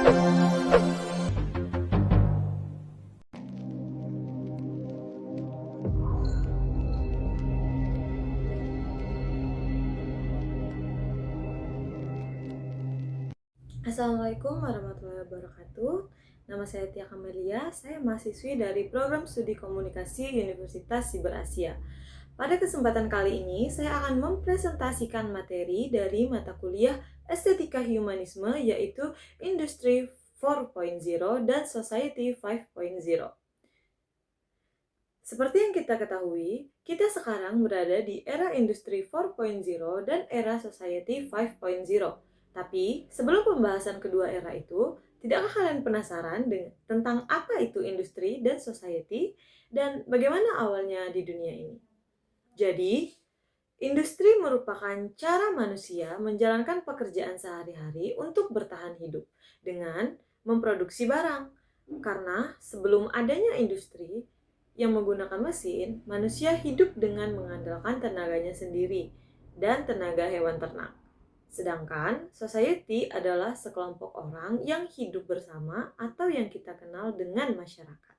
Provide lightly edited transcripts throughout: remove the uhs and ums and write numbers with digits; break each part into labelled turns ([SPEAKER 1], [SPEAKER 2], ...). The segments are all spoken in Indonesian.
[SPEAKER 1] Assalamualaikum warahmatullahi wabarakatuh. Nama saya Tia Kamelia, saya mahasiswi dari Program Studi Komunikasi Universitas Siber Asia. Pada kesempatan kali ini, saya akan mempresentasikan materi dari mata kuliah Estetika Humanisme, yaitu Industri 4.0 dan Society 5.0. Seperti yang kita ketahui, kita sekarang berada di era Industri 4.0 dan era Society 5.0. Tapi, sebelum pembahasan kedua era itu, tidakkah kalian penasaran tentang apa itu industri dan society dan bagaimana awalnya di dunia ini? Jadi, industri merupakan cara manusia menjalankan pekerjaan sehari-hari untuk bertahan hidup dengan memproduksi barang. Karena sebelum adanya industri yang menggunakan mesin, manusia hidup dengan mengandalkan tenaganya sendiri dan tenaga hewan ternak. Sedangkan society adalah sekelompok orang yang hidup bersama atau yang kita kenal dengan masyarakat.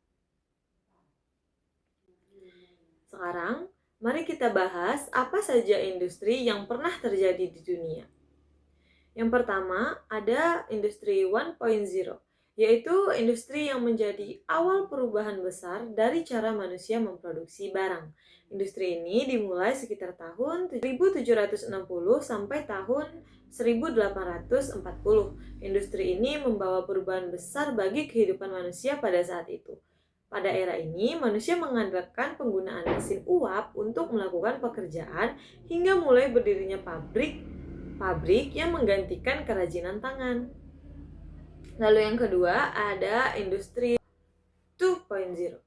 [SPEAKER 1] Sekarang, mari kita bahas apa saja industri yang pernah terjadi di dunia. Yang pertama, ada industri 1.0, yaitu industri yang menjadi awal perubahan besar dari cara manusia memproduksi barang. Industri ini dimulai sekitar tahun 1760 sampai tahun 1840. Industri ini membawa perubahan besar bagi kehidupan manusia pada saat itu. Pada era ini, manusia mengandalkan penggunaan mesin uap untuk melakukan pekerjaan hingga mulai berdirinya pabrik yang menggantikan kerajinan tangan. Lalu yang kedua ada industri 2.0.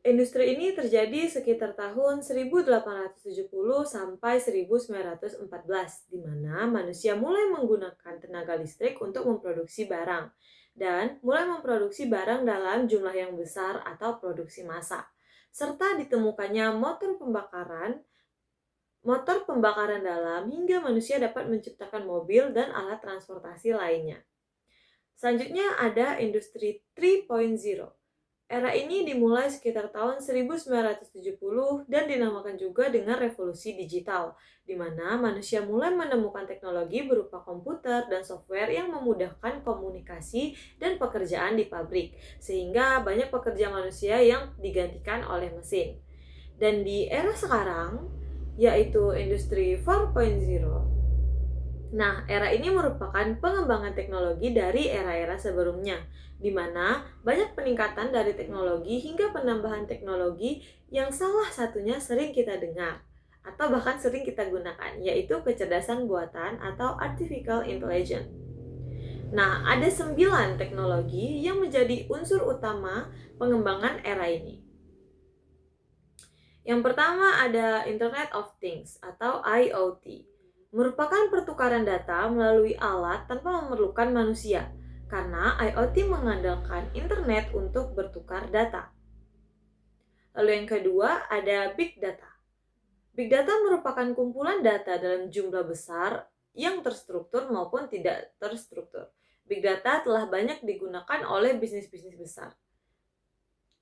[SPEAKER 1] Industri ini terjadi sekitar tahun 1870 sampai 1914, di mana manusia mulai menggunakan tenaga listrik untuk memproduksi barang dan mulai memproduksi barang dalam jumlah yang besar atau produksi massal, serta ditemukannya motor pembakaran dalam hingga manusia dapat menciptakan mobil dan alat transportasi lainnya. Selanjutnya ada industri 3.0. Era ini dimulai sekitar tahun 1970 dan dinamakan juga dengan revolusi digital, di mana manusia mulai menemukan teknologi berupa komputer dan software yang memudahkan komunikasi dan pekerjaan di pabrik, sehingga banyak pekerja manusia yang digantikan oleh mesin. Dan di era sekarang, yaitu industri 4.0, nah, era ini merupakan pengembangan teknologi dari era-era sebelumnya, di mana banyak peningkatan dari teknologi hingga penambahan teknologi yang salah satunya sering kita dengar atau bahkan sering kita gunakan, yaitu kecerdasan buatan atau artificial intelligence. Nah, ada 9 teknologi yang menjadi unsur utama pengembangan era ini. Yang pertama ada Internet of Things atau IoT. Merupakan pertukaran data melalui alat tanpa memerlukan manusia, karena IoT mengandalkan internet untuk bertukar data. Lalu yang kedua ada Big Data. Big Data merupakan kumpulan data dalam jumlah besar yang terstruktur maupun tidak terstruktur. Big Data telah banyak digunakan oleh bisnis-bisnis besar.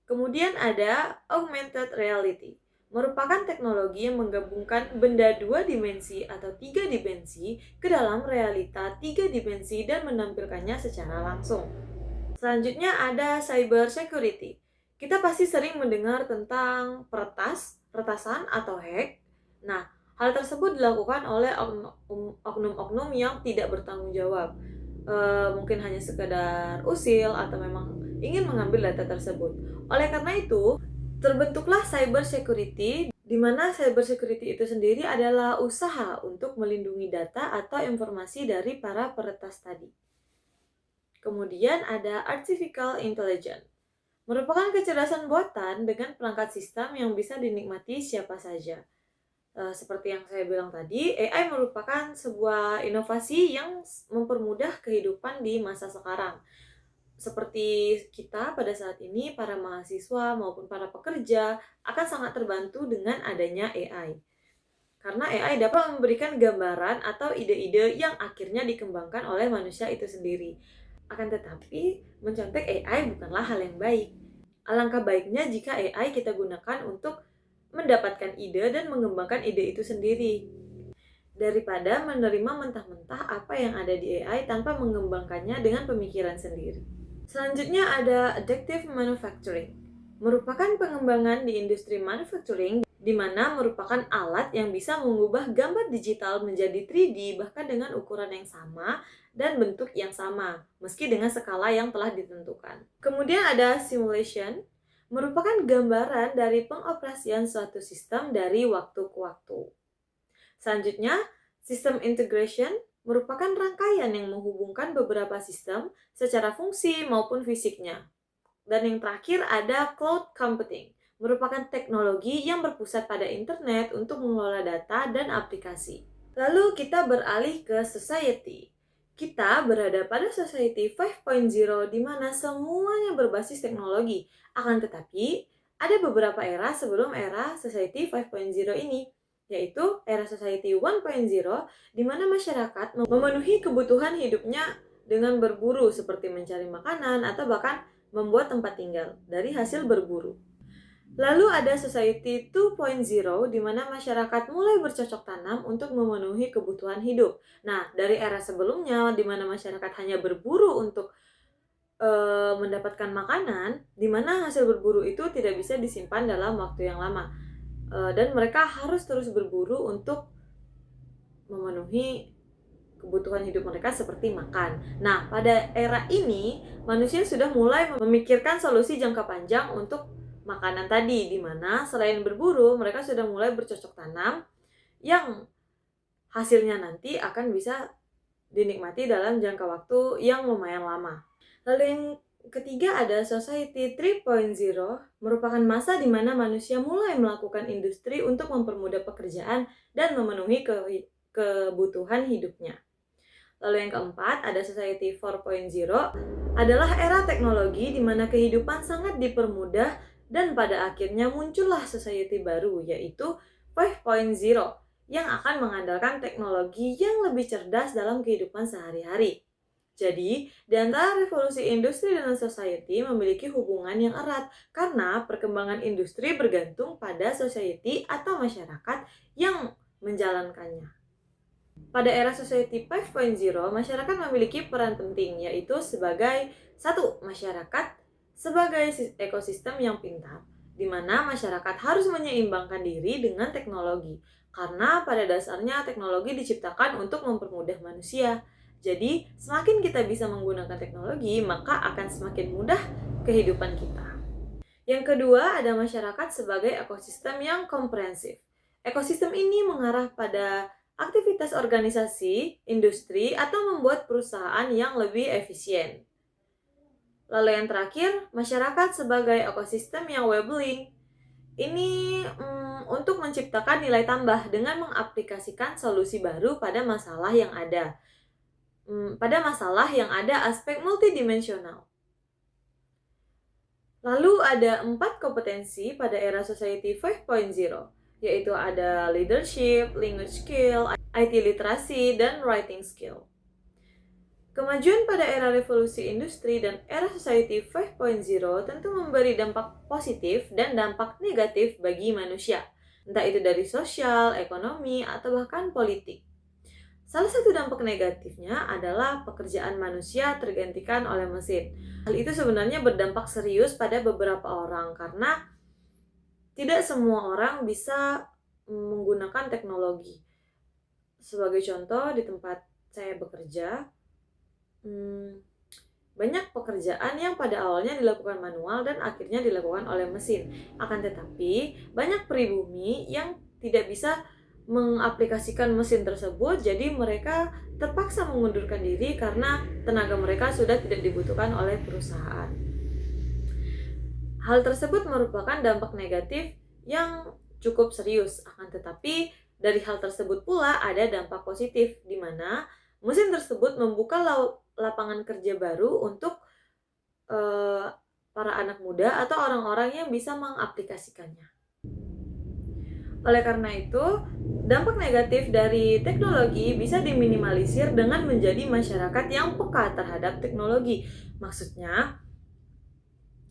[SPEAKER 1] Kemudian ada Augmented Reality. Merupakan teknologi yang menggabungkan benda 2 dimensi atau 3 dimensi ke dalam realita 3 dimensi dan menampilkannya secara langsung. Selanjutnya ada cyber security. Kita pasti sering mendengar tentang peretasan atau hack. Nah, hal tersebut dilakukan oleh oknum-oknum yang tidak bertanggung jawab. Mungkin hanya sekedar usil atau memang ingin mengambil data tersebut. Oleh karena itu, terbentuklah cyber security, di mana cyber security itu sendiri adalah usaha untuk melindungi data atau informasi dari para peretas tadi. Kemudian ada artificial intelligence. Merupakan kecerdasan buatan dengan perangkat sistem yang bisa dinikmati siapa saja. Seperti yang saya bilang tadi, AI merupakan sebuah inovasi yang mempermudah kehidupan di masa sekarang. Seperti kita pada saat ini, para mahasiswa maupun para pekerja akan sangat terbantu dengan adanya AI. Karena AI dapat memberikan gambaran atau ide-ide yang akhirnya dikembangkan oleh manusia itu sendiri. Akan tetapi, mencontek AI bukanlah hal yang baik. Alangkah baiknya jika AI kita gunakan untuk mendapatkan ide dan mengembangkan ide itu sendiri, daripada menerima mentah-mentah apa yang ada di AI tanpa mengembangkannya dengan pemikiran sendiri. Selanjutnya ada additive manufacturing, merupakan pengembangan di industri manufacturing di mana merupakan alat yang bisa mengubah gambar digital menjadi 3D bahkan dengan ukuran yang sama dan bentuk yang sama, meski dengan skala yang telah ditentukan. Kemudian ada simulation, merupakan gambaran dari pengoperasian suatu sistem dari waktu ke waktu. Selanjutnya, sistem integration merupakan rangkaian yang menghubungkan beberapa sistem secara fungsi maupun fisiknya. Dan yang terakhir ada cloud computing, merupakan teknologi yang berpusat pada internet untuk mengelola data dan aplikasi. Lalu kita beralih ke society. Kita berada pada society 5.0 di mana semuanya berbasis teknologi. Akan tetapi, ada beberapa era sebelum era society 5.0 ini, yaitu era society 1.0 di mana masyarakat memenuhi kebutuhan hidupnya dengan berburu seperti mencari makanan atau bahkan membuat tempat tinggal dari hasil berburu. Lalu ada Society 2.0 di mana masyarakat mulai bercocok tanam untuk memenuhi kebutuhan hidup. Nah, dari era sebelumnya di mana masyarakat hanya berburu untuk mendapatkan makanan, di mana hasil berburu itu tidak bisa disimpan dalam waktu yang lama. Dan mereka harus terus berburu untuk memenuhi kebutuhan hidup mereka seperti makan. Nah, pada era ini, manusia sudah mulai memikirkan solusi jangka panjang untuk makanan tadi, di mana selain berburu, mereka sudah mulai bercocok tanam yang hasilnya nanti akan bisa dinikmati dalam jangka waktu yang lumayan lama. Lalu yang ketiga ada Society 3.0, merupakan masa di mana manusia mulai melakukan industri untuk mempermudah pekerjaan dan memenuhi kebutuhan hidupnya. Lalu yang keempat ada Society 4.0, adalah era teknologi di mana kehidupan sangat dipermudah dan pada akhirnya muncullah society baru, yaitu 5.0 yang akan mengandalkan teknologi yang lebih cerdas dalam kehidupan sehari-hari. Jadi, di antara revolusi industri dan society memiliki hubungan yang erat karena perkembangan industri bergantung pada society atau masyarakat yang menjalankannya. Pada era Society 5.0, masyarakat memiliki peran penting, yaitu sebagai satu, masyarakat sebagai ekosistem yang pintar, di mana masyarakat harus menyeimbangkan diri dengan teknologi, karena pada dasarnya teknologi diciptakan untuk mempermudah manusia. Jadi, semakin kita bisa menggunakan teknologi, maka akan semakin mudah kehidupan kita. Yang kedua, ada masyarakat sebagai ekosistem yang komprehensif. Ekosistem ini mengarah pada aktivitas organisasi, industri, atau membuat perusahaan yang lebih efisien. Lalu yang terakhir, masyarakat sebagai ekosistem yang well-being. Ini untuk menciptakan nilai tambah dengan mengaplikasikan solusi baru pada masalah yang ada. Pada masalah yang ada aspek multidimensional. Lalu ada 4 kompetensi pada era Society 5.0, yaitu ada leadership, language skill, IT literasi, dan writing skill. Kemajuan pada era revolusi industri dan era Society 5.0 tentu memberi dampak positif dan dampak negatif bagi manusia, entah itu dari sosial, ekonomi, atau bahkan politik. Salah satu dampak negatifnya adalah pekerjaan manusia tergantikan oleh mesin. Hal itu sebenarnya berdampak serius pada beberapa orang karena tidak semua orang bisa menggunakan teknologi. Sebagai contoh, di tempat saya bekerja, banyak pekerjaan yang pada awalnya dilakukan manual dan akhirnya dilakukan oleh mesin. Akan tetapi, banyak pribumi yang tidak bisa mengaplikasikan mesin tersebut, jadi mereka terpaksa mengundurkan diri karena tenaga mereka sudah tidak dibutuhkan oleh perusahaan. Hal tersebut merupakan dampak negatif yang cukup serius. Akan tetapi, dari hal tersebut pula ada dampak positif, di mana mesin tersebut membuka lapangan kerja baru untuk para anak muda atau orang-orang yang bisa mengaplikasikannya. Oleh karena itu, dampak negatif dari teknologi bisa diminimalisir dengan menjadi masyarakat yang peka terhadap teknologi.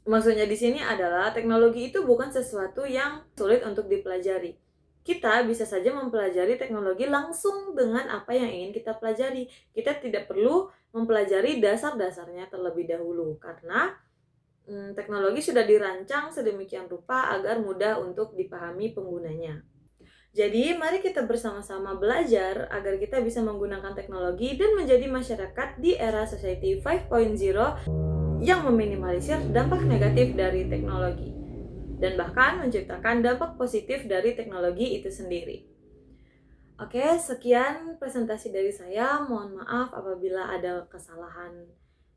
[SPEAKER 1] Maksudnya di sini adalah teknologi itu bukan sesuatu yang sulit untuk dipelajari. Kita bisa saja mempelajari teknologi langsung dengan apa yang ingin kita pelajari. Kita tidak perlu mempelajari dasar-dasarnya terlebih dahulu karena teknologi sudah dirancang sedemikian rupa agar mudah untuk dipahami penggunanya. Jadi, mari kita bersama-sama belajar agar kita bisa menggunakan teknologi dan menjadi masyarakat di era Society 5.0 yang meminimalisir dampak negatif dari teknologi dan bahkan menciptakan dampak positif dari teknologi itu sendiri. Oke, sekian presentasi dari saya. Mohon maaf apabila ada kesalahan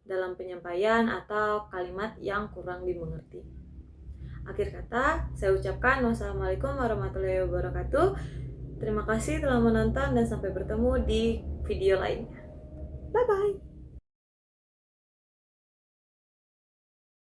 [SPEAKER 1] dalam penyampaian atau kalimat yang kurang dimengerti. Akhir kata, saya ucapkan wassalamualaikum warahmatullahi wabarakatuh. Terima kasih telah menonton dan sampai bertemu di video lainnya. Bye-bye.